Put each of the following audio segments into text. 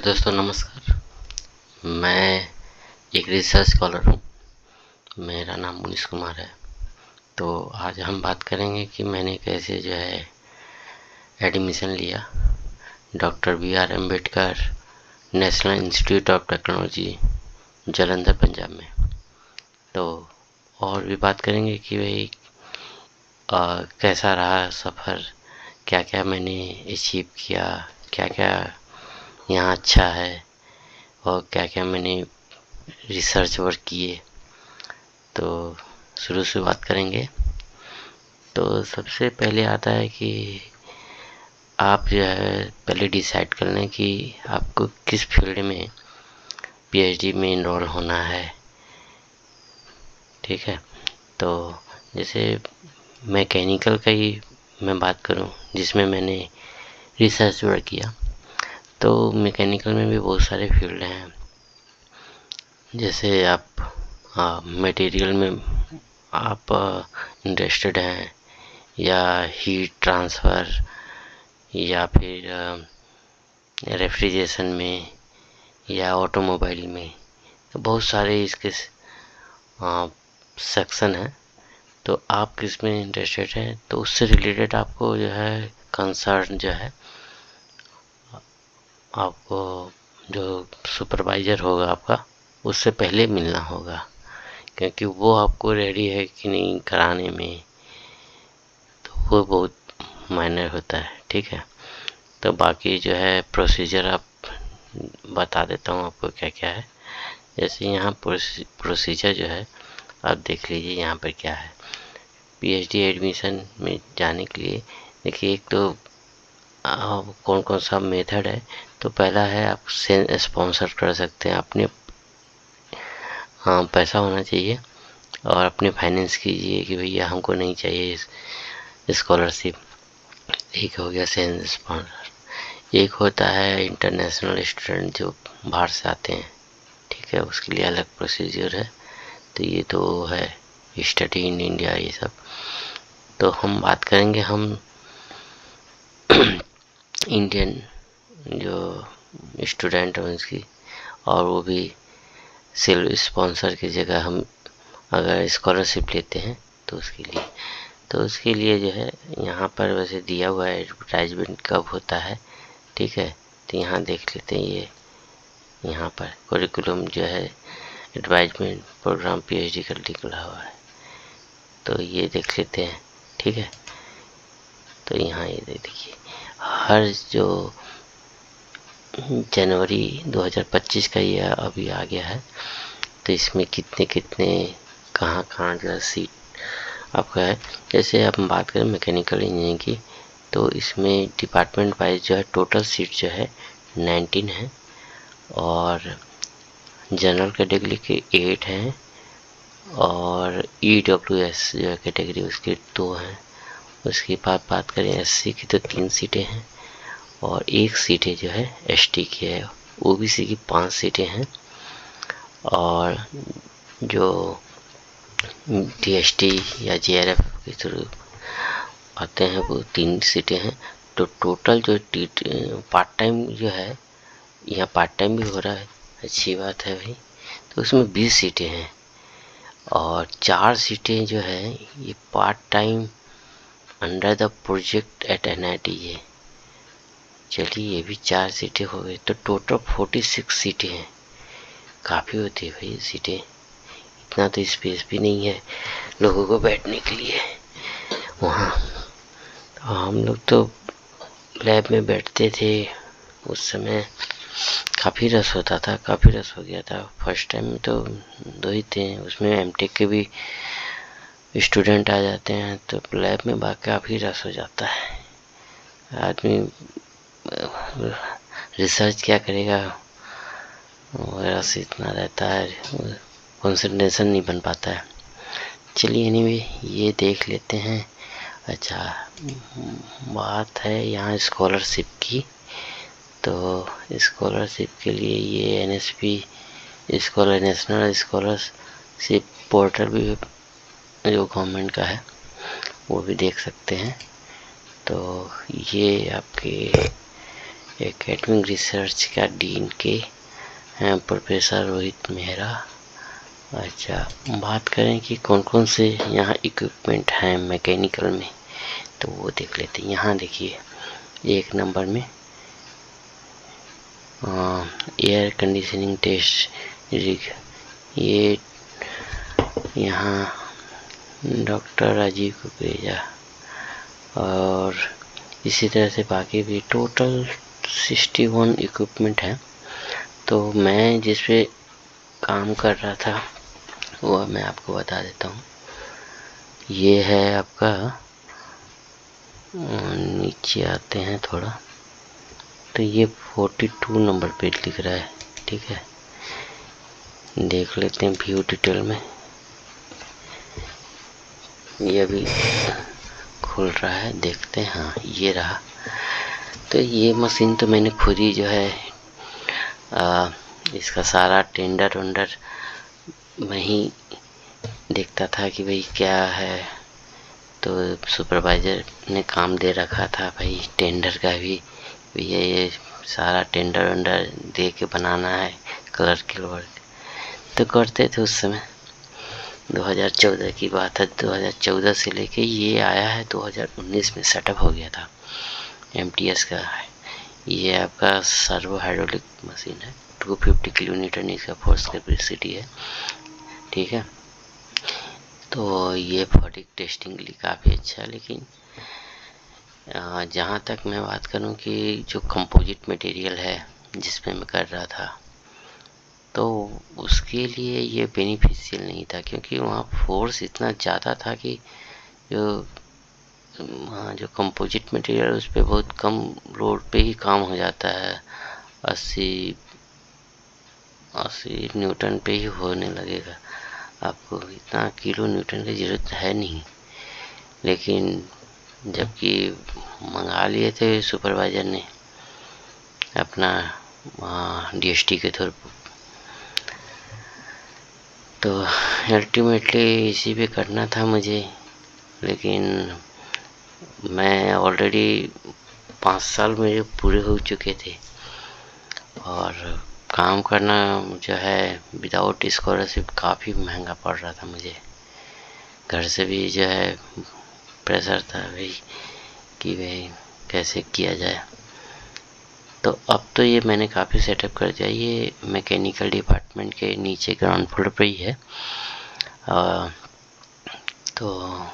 दोस्तों नमस्कार। मैं एक रिसर्च स्कॉलर हूँ। मेरा नाम मुनीश कुमार है। तो आज हम बात करेंगे कि मैंने कैसे जो है एडमिशन लिया doctor B R Ambedkar national institute of technology Jalandhar Punjab में। तो और भी बात करेंगे कि भाई कैसा रहा सफ़र, क्या क्या मैंने अचीव किया, क्या क्या यहाँ अच्छा है और क्या क्या मैंने रिसर्च वर्क किए। तो शुरू से बात करेंगे। तो सबसे पहले आता है कि आप जो है पहले डिसाइड कर लें कि आपको किस फील्ड में पीएचडी में इनरोल होना है। ठीक है। तो जैसे मैकेनिकल का ही मैं बात करूं जिसमें मैंने रिसर्च वर्क किया, तो मैकेनिकल में भी बहुत सारे फील्ड हैं। जैसे आप मटेरियल में आप इंटरेस्टेड हैं या हीट ट्रांसफ़र या फिर रेफ्रिजरेशन में या ऑटोमोबाइल में, तो बहुत सारे इसके सेक्शन हैं। तो आप किस में इंटरेस्टेड हैं तो उससे रिलेटेड आपको जो है कंसर्न जो है आपको जो सुपरवाइज़र होगा आपका उससे पहले मिलना होगा, क्योंकि वो आपको रेडी है कि नहीं कराने में, तो वो बहुत मायने होता है। ठीक है। तो बाकी जो है प्रोसीजर आप बता देता हूँ आपको क्या क्या है। जैसे यहाँ प्रोसीजर जो है आप देख लीजिए यहाँ पर क्या है। पीएचडी एडमिशन में जाने के लिए देखिए, एक तो कौन कौन सा मेथड है। तो पहला है आप स्पॉन्सर कर सकते हैं, अपने पैसा होना चाहिए और अपने फाइनेंस कीजिए कि भैया हमको नहीं चाहिए स्कॉलरशिप। एक हो गया सेंस स्पॉन्सर। एक होता है इंटरनेशनल स्टूडेंट जो बाहर से आते हैं। ठीक है, उसके लिए अलग प्रोसीजर है। तो ये तो है स्टडी इन इंडिया ये सब। तो हम बात करेंगे हम इंडियन जो स्टूडेंट हैं उसकी, और वो भी सेल्फ स्पॉन्सर की जगह हम अगर स्कॉलरशिप लेते हैं तो उसके लिए जो है यहाँ पर वैसे दिया हुआ है एडवर्टाइजमेंट कब होता है। ठीक है। तो यहाँ देख लेते हैं, ये यहाँ पर करिकुलम जो है एडवाइजमेंट प्रोग्राम पीएचडी का लिखा हुआ है, तो ये देख लेते हैं। ठीक है। तो यहाँ ये देखिए हर जो जनवरी 2025 का ये अभी आ गया है, तो इसमें कितने कितने कहाँ कहाँ जो सीट आपका है। जैसे आप बात करें मैकेनिकल इंजीनियरिंग की, तो इसमें डिपार्टमेंट वाइज जो है टोटल सीट जो है 19 है और जनरल कैटेगरी के 8 हैं और ईडब्ल्यूएस जो है कैटेगरी उसके 2 हैं। उसके बाद बात करें एससी की तो 3 सीटें हैं और 1 सीटें जो है एसटी की है। ओबीसी की 5 सीटें हैं और जो टीएसटी या जेआरएफ के थ्रू आते हैं वो 3 सीटें हैं। तो टोटल जो पार्ट टाइम जो है, यहाँ पार्ट टाइम भी हो रहा है, अच्छी बात है भाई। तो उसमें 20 सीटें हैं और 4 सीटें जो है ये part time under the project at NIT है। चलिए ये भी 4 सीटें हो गई, तो टोटल 46 सीटें हैं। काफ़ी होती है भाई सीटें, इतना तो स्पेस भी नहीं है लोगों को बैठने के लिए वहाँ। तो हम लोग तो लैब में बैठते थे, उस समय काफ़ी रस होता था, काफ़ी रस हो गया था। फर्स्ट टाइम में तो 2 ही थे, उसमें एमटेक के भी स्टूडेंट आ जाते हैं, तो लैब में काफ़ी रस हो जाता है। आदमी रिसर्च क्या करेगा, रस इतना रहता है, कंसंट्रेशन नहीं बन पाता है। चलिए एनीवे ये देख लेते हैं। अच्छा, बात है यहाँ स्कॉलरशिप की। तो स्कॉलरशिप के लिए ये एनएसपी नेशनल स्कॉलरशिप पोर्टल भी जो गवर्नमेंट का है वो भी देख सकते हैं। तो ये आपके एकेडमिक रिसर्च का डीन के हैं प्रोफेसर रोहित मेहरा। अच्छा, बात करें कि कौन कौन से यहाँ इक्विपमेंट हैं मैकेनिकल में, तो वो देख लेते हैं। यहाँ देखिए 1 नंबर में एयर कंडीशनिंग टेस्ट रिग, ये यहाँ डॉक्टर राजीव को भेजा, और इसी तरह से बाकी भी टोटल 61 इक्विपमेंट हैं। तो मैं जिस पे काम कर रहा था वो मैं आपको बता देता हूँ। ये है आपका, नीचे आते हैं थोड़ा, तो ये 42 नंबर पे लिख रहा है। ठीक है, देख लेते हैं व्यू डिटेल में। ये अभी खुल रहा है, देखते हैं। हाँ, ये रहा। तो ये मशीन तो मैंने खुद ही जो है इसका सारा टेंडर वेंडर मैं ही देखता था कि भाई क्या है। तो सुपरवाइज़र ने काम दे रखा था भाई टेंडर का भी, भैया ये सारा टेंडर वेंडर दे के बनाना है, क्लर्कल वर्क तो करते थे। उस समय 2014 की बात है, 2014 से लेके ये आया है 2019 में सेटअप हो गया था। MTS का है ये, आपका सर्वो हाइड्रोलिक मशीन है। 250 किलो न्यूटन इसका फोर्स कैपेसिटी है। ठीक है, तो ये फटिक टेस्टिंग के लिए काफ़ी अच्छा है। लेकिन जहाँ तक मैं बात करूँ कि जो कंपोजिट मटेरियल है जिसमें मैं कर रहा था, तो उसके लिए ये बेनिफिशियल नहीं था, क्योंकि वहाँ फोर्स इतना ज़्यादा था कि जो कंपोजिट मटेरियल उस पर बहुत कम लोड पे ही काम हो जाता है। 80 न्यूटन पे ही होने लगेगा, आपको इतना किलो न्यूटन की ज़रूरत है नहीं। लेकिन जबकि मंगा लिए थे सुपरवाइज़र ने अपना DST के थ्रू, तो अल्टीमेटली इसी पे करना था मुझे। लेकिन मैं ऑलरेडी 5 साल मेरे पूरे हो चुके थे, और काम करना जो है विदाउट स्कॉलरशिप काफ़ी महंगा पड़ रहा था मुझे। घर से भी जो है प्रेशर था भाई कि भाई कैसे किया जाए। तो अब तो ये मैंने काफ़ी सेटअप कर दिया। ये मैकेनिकल डिपार्टमेंट के नीचे ग्राउंड फ्लोर पर ही है। तो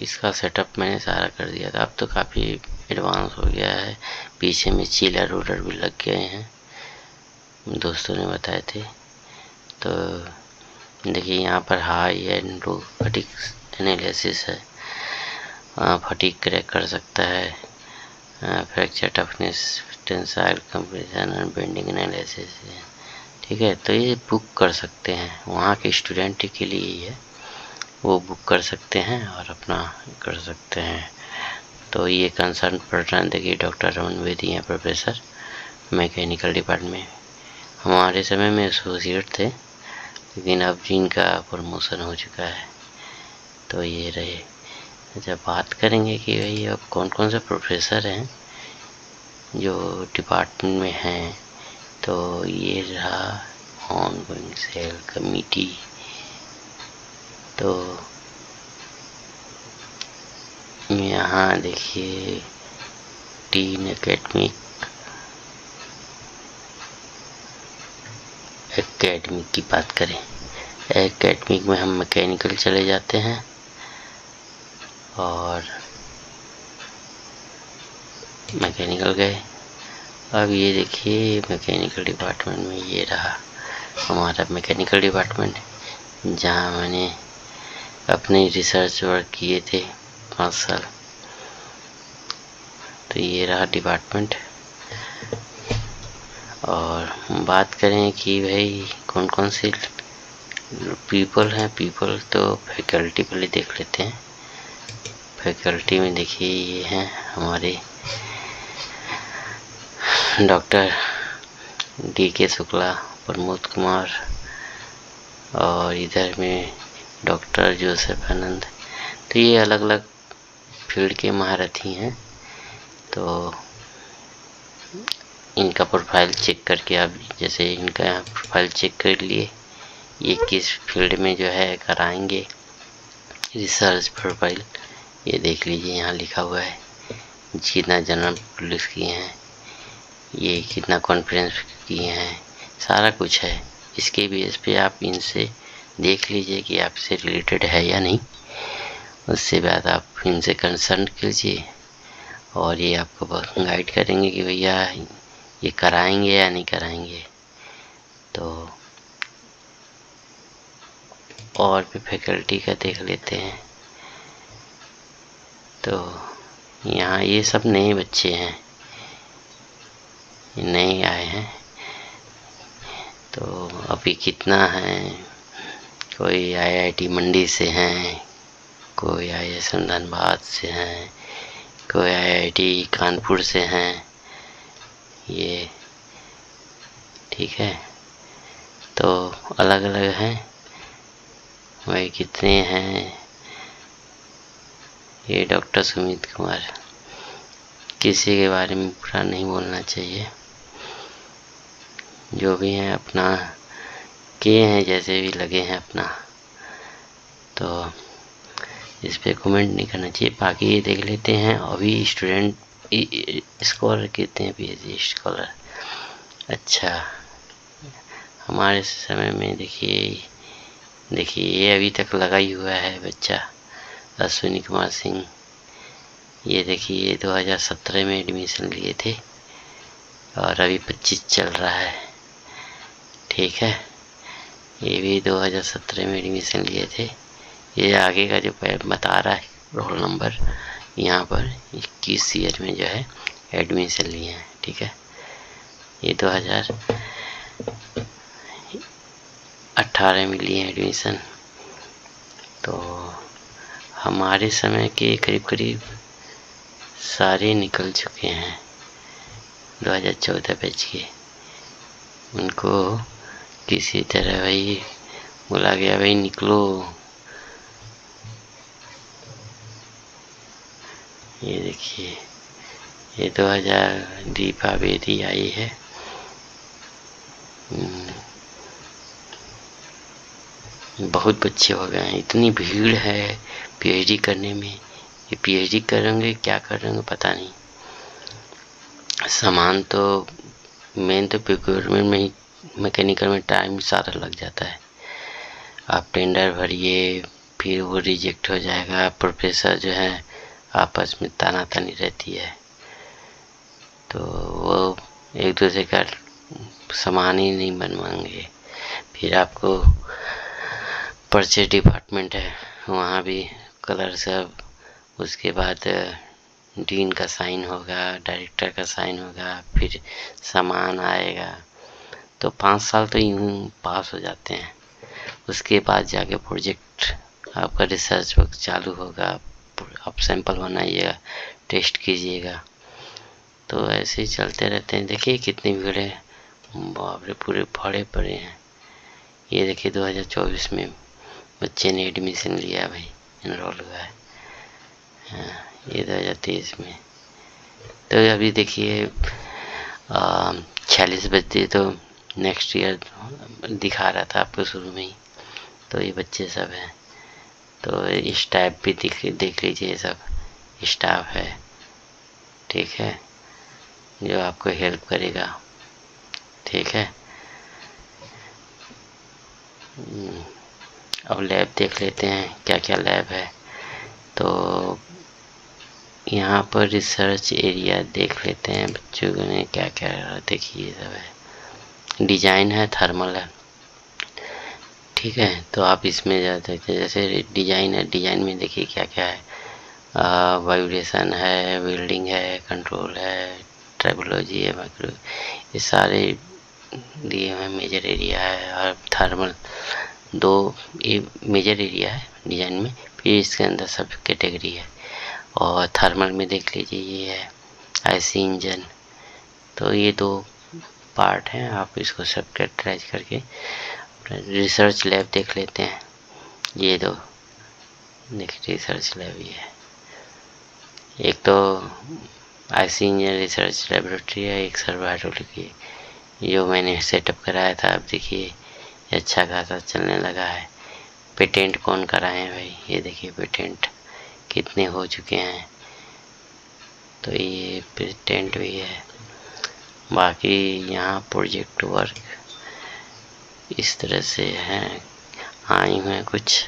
इसका सेटअप मैंने सारा कर दिया था। अब तो काफ़ी एडवांस हो गया है। पीछे में चिलर वुलर भी लग गए हैं, दोस्तों ने बताए थे। तो देखिए यहाँ पर high and low fatigue analysis है। फटीक क्रैक कर सकता है, fracture toughness, tensile compression and bending analysis है। ठीक है, तो ये बुक कर सकते हैं, वहाँ के स्टूडेंट के लिए ही है, वो बुक कर सकते हैं और अपना कर सकते हैं। तो ये कंसर्न पड़ रहा है। देखिए डॉक्टर रमन बेदी हैं प्रोफेसर मैकेनिकल डिपार्टमेंट, हमारे समय में एसोसिएट थे, लेकिन अब जिनका प्रमोशन हो चुका है। तो ये रहे। अच्छा, बात करेंगे कि भाई अब कौन कौन से प्रोफेसर हैं जो डिपार्टमेंट में हैं। तो ये रहा ऑन गोइंग सेल कमिटी। तो यहाँ देखिए टीन एकेडमिक की बात करें, एकेडमिक में हम मैकेनिकल चले जाते हैं, और मैकेनिकल गए। अब ये देखिए मैकेनिकल डिपार्टमेंट में ये रहा हमारा मैकेनिकल डिपार्टमेंट, जहाँ मैंने अपने रिसर्च वर्क किए थे 5 साल। तो ये रहा डिपार्टमेंट। और बात करें कि भाई कौन कौन से पीपल हैं, पीपल तो फैकल्टी पहले देख लेते हैं। फैकल्टी में देखिए ये हैं हमारे डॉक्टर DK शुक्ला, प्रमोद कुमार, और इधर में डॉक्टर जोसेफ आनंद। तो ये अलग अलग फील्ड के महारथी हैं। तो इनका प्रोफाइल चेक करके आप जैसे इनका प्रोफाइल चेक कर लिए, ये किस फील्ड में जो है कराएंगे रिसर्च प्रोफाइल, ये देख लीजिए यहाँ लिखा हुआ है। कितना जनरल पुलिस किए हैं, ये कितना कॉन्फ्रेंस किए हैं, सारा कुछ है। इसके बेस पे आप इनसे देख लीजिए कि आपसे रिलेटेड है या नहीं। उसके बाद आप इनसे कंसल्ट कीजिए और ये आपको गाइड करेंगे कि भैया ये कराएंगे या नहीं कराएंगे। तो और भी फैकल्टी का देख लेते हैं। तो यहाँ ये सब नए बच्चे हैं, नए आए हैं। तो अभी कितना है, कोई आईआईटी मंडी से हैं, कोई IISM धनबाद से हैं, कोई IIT कानपुर से हैं, ये ठीक है। तो अलग अलग हैं, वही कितने हैं। ये डॉक्टर सुमित कुमार, किसी के बारे में बुरा नहीं बोलना चाहिए, जो भी हैं अपना किए हैं, जैसे भी लगे हैं अपना, तो इस पे कमेंट नहीं करना चाहिए। बाकी ये देख लेते हैं अभी स्टूडेंट स्कॉलर कहते हैं, PhD स्कॉलर। अच्छा, हमारे समय में देखिए ये अभी तक लगा ही हुआ है बच्चा, अश्विनी कुमार सिंह। ये देखिए ये 2017 में एडमिशन लिए थे और अभी 25 चल रहा है, ठीक है। ये भी 2017 में एडमिशन लिए थे। ये आगे का जो बता रहा है रोल नंबर, यहाँ पर 21 ईयर में जो है एडमिशन लिए हैं, ठीक है। ये 2018 में लिए एडमिशन। तो हमारे समय के करीब करीब सारे निकल चुके हैं 2014 बैच के। उनको किसी तरह भाई बोला गया, भाई निकलो। ये देखिए ये 2000 दीपा बेदी आई है। बहुत बच्चे हो गए हैं, इतनी भीड़ है PhD करने में। ये PhD करेंगे क्या करेंगे पता नहीं। सामान तो मेन तो प्रोक्योरमेंट में ही, मैकेनिकल में टाइम सारा लग जाता है। आप टेंडर भरिए, फिर वो रिजेक्ट हो जाएगा। प्रोफेसर जो है आपस में तानातानी रहती है, तो वो एक दूसरे का सामान ही नहीं बनवाएंगे। फिर आपको परचेज डिपार्टमेंट है, वहाँ भी कलर सब, उसके बाद डीन का साइन होगा, डायरेक्टर का साइन होगा, फिर सामान आएगा। तो 5 साल तो यूँ पास हो जाते हैं। उसके बाद जाके प्रोजेक्ट आपका रिसर्च वर्क चालू होगा, आप सैंपल बनाइएगा, टेस्ट कीजिएगा। तो ऐसे ही चलते रहते हैं। देखिए कितनी भीड़ है, बाप रे, पूरे भरे पड़े हैं। ये देखिए 2024 में बच्चे ने एडमिशन लिया, भाई इनरोल हुआ है। ये 2023 में। तो अभी देखिए 46 बच्चे तो नेक्स्ट ईयर दिखा रहा था आपको शुरू में ही। तो ये बच्चे सब हैं। तो स्टाफ भी देख लीजिए, ये सब स्टाफ है, ठीक है, जो आपको हेल्प करेगा, ठीक है। अब लैब देख लेते हैं क्या क्या लैब है। तो यहाँ पर रिसर्च एरिया देख लेते हैं बच्चों ने क्या क्या, देखिए सब है। डिजाइन है, थर्मल है, ठीक है। तो आप इसमें जा सकते हैं। जैसे डिजाइन है, डिजाइन में देखिए क्या क्या है, वाइब्रेशन है, बिल्डिंग है, कंट्रोल है, ट्राइबोलॉजी है, माइक्रो, ये सारे दिए हुए मेजर एरिया है। और थर्मल 2 ये मेजर एरिया है डिजाइन में, फिर इसके अंदर सब कैटेगरी है। और थर्मल में देख लीजिए ये है IC इंजन। तो ये 2 पार्ट हैं, आप इसको सब कैटेगराइज करके रिसर्च लैब देख लेते हैं। ये 2 देखिए रिसर्च लैब, ये है एक तो आईसी इंजन रिसर्च लेबोरेटरी है, एक सर्वर हाइड्रोलिक की जो मैंने सेटअप कराया था। अब देखिए अच्छा खासा चलने लगा है। पेटेंट कौन कराए हैं भाई, ये देखिए पेटेंट कितने हो चुके हैं। तो ये पेटेंट भी है। बाकी यहाँ प्रोजेक्ट वर्क इस तरह से हैं, आई हुए कुछ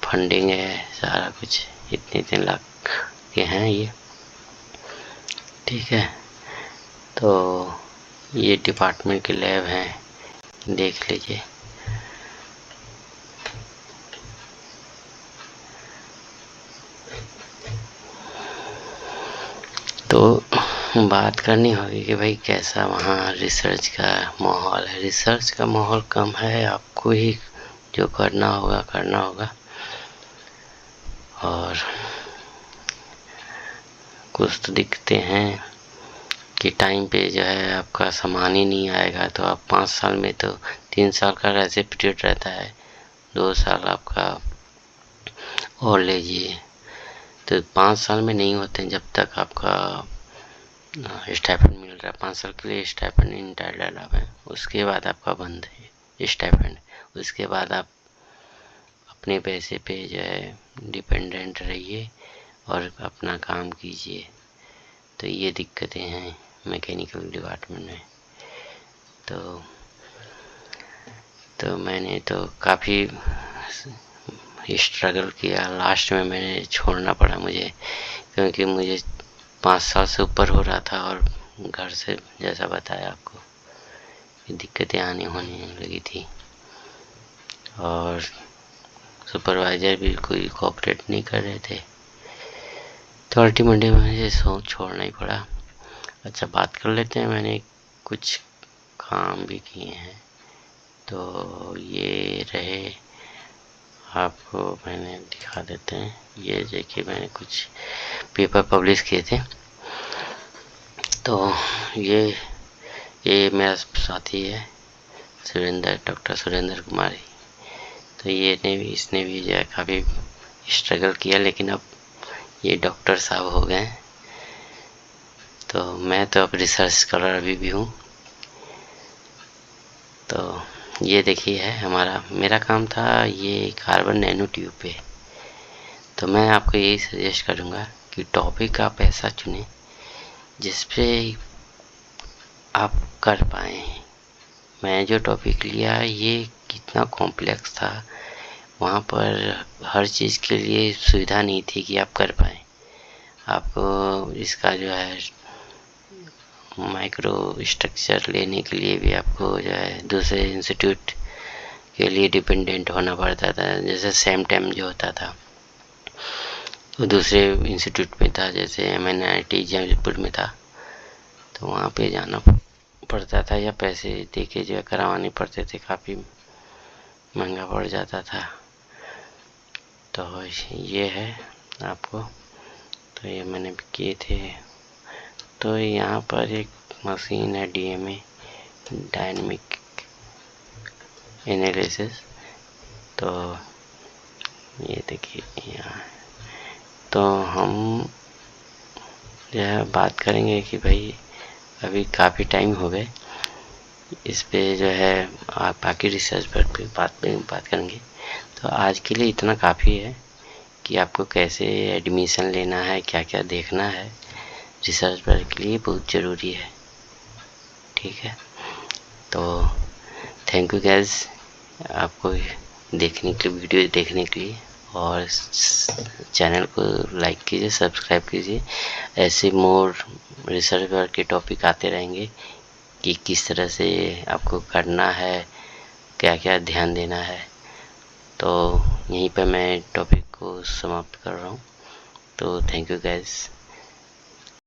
फंडिंग है, सारा कुछ इतने लाख के हैं ये। ठीक है, तो ये डिपार्टमेंट के लैब हैं, देख लीजिए। तो बात करनी होगी कि भाई कैसा वहाँ रिसर्च का माहौल है। रिसर्च का माहौल कम है, आपको ही जो करना होगा। और कुछ तो दिखते हैं कि टाइम पे जो है आपका सामान ही नहीं आएगा, तो आप 5 साल में, तो 3 साल का ऐसे पीरियड रहता है, 2 साल आपका और लीजिए, तो 5 साल में नहीं होते जब तक आपका स्टाइपेंड मिल रहा है। 5 साल के लिए स्टाइपेंड इंटाइटल्ड है, उसके बाद आपका बंद है स्टाइपेंड। उसके बाद आप अपने पैसे पे जो है डिपेंडेंट रहिए और अपना काम कीजिए। तो ये दिक्कतें हैं मैकेनिकल डिपार्टमेंट में। तो मैंने तो काफ़ी स्ट्रगल किया, लास्ट में मैंने छोड़ना पड़ा मुझे, क्योंकि मुझे 5 साल से ऊपर हो रहा था और घर से जैसा बताया आपको दिक्कतें होने लगी थी, और सुपरवाइज़र भी कोई कोऑपरेट नहीं कर रहे थे। तो अल्टीमेटली मुझे छोड़ना ही पड़ा। अच्छा, बात कर लेते हैं, मैंने कुछ काम भी किए हैं। तो ये रहे, आपको मैंने दिखा देते हैं। ये देखिए मैंने कुछ पेपर पब्लिश किए थे। तो ये मेरा साथी है डॉक्टर सुरेंद्र कुमार। तो इसने भी जो है काफ़ी स्ट्रगल किया, लेकिन अब ये डॉक्टर साहब हो गए। तो मैं तो अब रिसर्च स्कॉलर अभी भी हूँ। तो ये देखिए है मेरा काम था ये कार्बन नैनो ट्यूब पे। तो मैं आपको यही सजेस्ट करूँगा कि टॉपिक आप ऐसा चुनें जिस पे आप कर पाएँ। मैं जो टॉपिक लिया ये कितना कॉम्प्लेक्स था, वहाँ पर हर चीज़ के लिए सुविधा नहीं थी कि आप कर पाएँ। आपको इसका जो है माइक्रो स्ट्रक्चर लेने के लिए भी आपको जो है दूसरे इंस्टीट्यूट के लिए डिपेंडेंट होना पड़ता था। जैसे सेम टाइम जो होता था वो दूसरे इंस्टीट्यूट में था, जैसे MNIT जबलपुर में था, तो वहाँ पे जाना पड़ता था या पैसे दे के जो है करवाने पड़ते थे, काफ़ी महंगा पड़ जाता था। तो ये है आपको, तो ये मैंने किए थे। तो यहाँ पर एक मशीन है DMA, डायनेमिक एनालिसिस। तो ये देखिए यहाँ, तो हम जो है बात करेंगे कि भाई अभी काफ़ी टाइम हो गए, इस पे जो है आप बाकी रिसर्च पर बात करेंगे। तो आज के लिए इतना काफ़ी है कि आपको कैसे एडमिशन लेना है, क्या क्या देखना है रिसर्च पर के लिए बहुत ज़रूरी है। ठीक है, तो थैंक यू गाइस आपको वीडियो देखने के लिए, और चैनल को लाइक कीजिए, सब्सक्राइब कीजिए। ऐसे मोर रिसर्च वर्क के टॉपिक आते रहेंगे कि किस तरह से आपको करना है, क्या क्या ध्यान देना है। तो यहीं पर मैं टॉपिक को समाप्त कर रहा हूँ। तो थैंक यू गाइस।